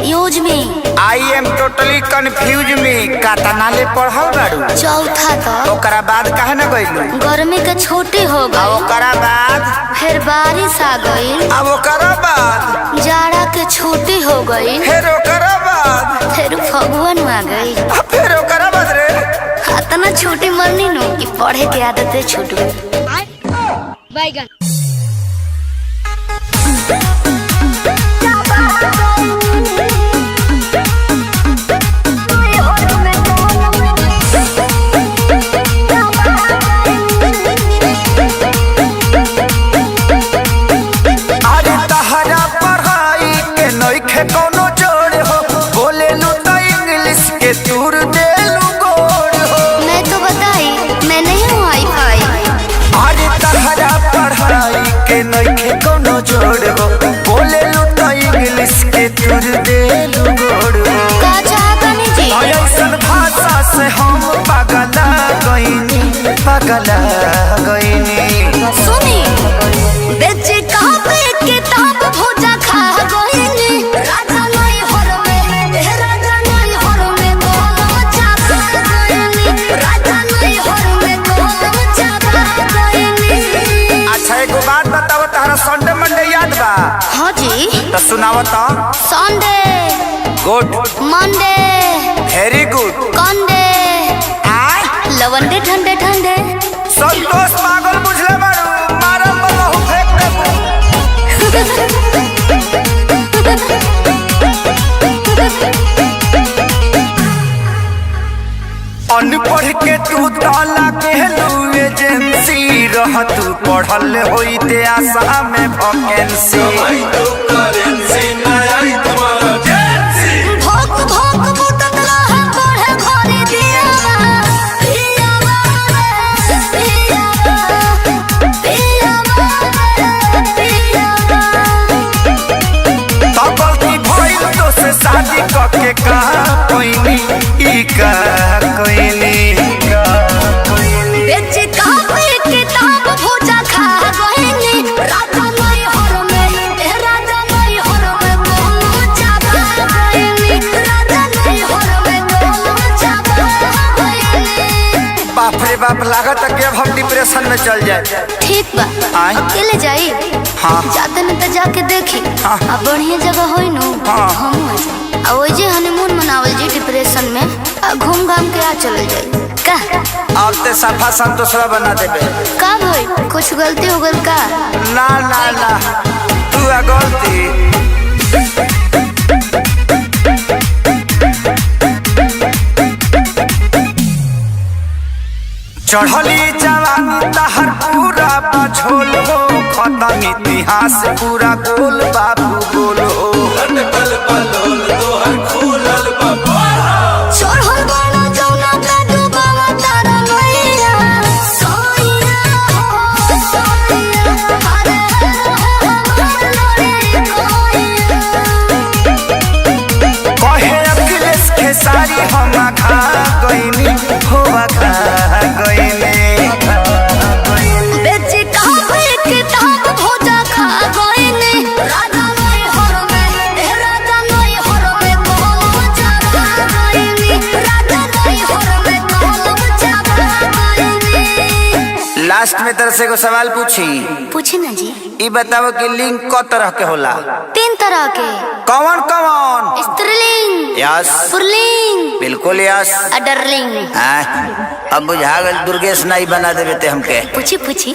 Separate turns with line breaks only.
Use में।
I am totally confuse में। कातना ले पढ़ल बाड़ू?
चौथा तक।
ओकरा बाद काहे न गइलू?
गर्मी के छुट्टी हो गई।
ओकरा बाद
फिर बारिश आ गई।
अब ओकरा बाद
जाड़ा के छुट्टी हो गई।
फिर ओकरा बाद
फिर फगुन आ गई।
फिर ओकरा बाद रे
इतना छुट्टी मरनी नो कि पढ़े के आदत छूट गई। बैगन
कोनो जोड़ हो, बोले लू तो इंग्लिश के तूर दे लू गोड़ हो।
मैं तो बताई मैं नहीं हूँ हाई-फाई।
अरे तहरा पढ़ाई के नइखे कोनो जोड़ हो, बोले लू तो इंग्लिश के तूर दे लू गोड़ हो।
का चाहतानी जी?
ऐसन भाषा से हम पगला गइनी, पगला गइनी।
सुनी बेचे कहाँ पे किताब भोजा खा गइनी। राजा नहीं हर में, राजा नहीं हर में गोलम चापा गइनी। राजा नहीं हर में गोलम चापा गइनी।
अच्छा एगो बात बताओ, तहरा संडे मंडे याद बा?
हाँ जी।
तो सुनाओ तो।
Sunday,
good,
Monday,
very good,
कंडे, लवंडे ठंडे ठंडे।
संतोष पागल बुझले बारू, मारम बहु फेंक देबू। अनपढ़ के तू ताला कहलू एजेंसी, रह तू पढ़ल होई ते आशा में वैकेंसी।
भोक भोक बुतत रहा पढ़े घरे दियावा। पियावा रे पियावा, पियावा रे पियावा।
तो गलती भइल तो से शादी करके कहा कोइनी, ई का कोइनी।
बेचे कापी किताब भोजा खा गइनी। राजा नहीं हर में, राजा नहीं हर में गोलम चापा गइनी। राजा नहीं हर में गोलम चापा गइनी।
बाप रे बाप, लागत है कि अब हम डिप्रेशन में चल जाए।
ठीक बा,
आय?
अकेले जाई?
हाँ।
जाते न तो जाके देखी।
हाँ।
अब बढ़िया जगह होई नु।
हाँ।
हम आ ओजे हनीमून मनावल जी डिप्रेशन में। आ घूम घाम के आ चल जाई का?
अब ते सफा संतोषरा बना देबे।
का भाई कुछ गलती हो गल का?
ना ना ना, तू आ गलती। चढ़ली जवानी तहर पूरा बझोल हो, खत्म इतिहास पूरा गोल बाबू गोल हो।
चढ़ल बाड़ा जौना का डूबावा तारा मैया। सोइया हो सोइया, अरे हमारे कोइया।
कहे अखिलेश खेसारी हम खा गइनी, हो खा गइनी।
बेचे कापी किताब भोजा खा गइनी। राजा नहीं हर में, राजा नहीं हर में गोलम चापा गइनी। राजा नहीं हर में गोलम चापा गइनी।
लास्ट में तरह से एगो सवाल
पूछी ना जी।
ई बताओ कि लिंग क तरह के होला?
3 तरह के।
कौन कौन?
स्त्रीलिंग,
यस,
पुल्लिंग,
बिल्कुल यस।
अडरलिंग।
अब बुझा गल, दुर्गेश नाई बना देवे ते हमके।
पूछी पूछी।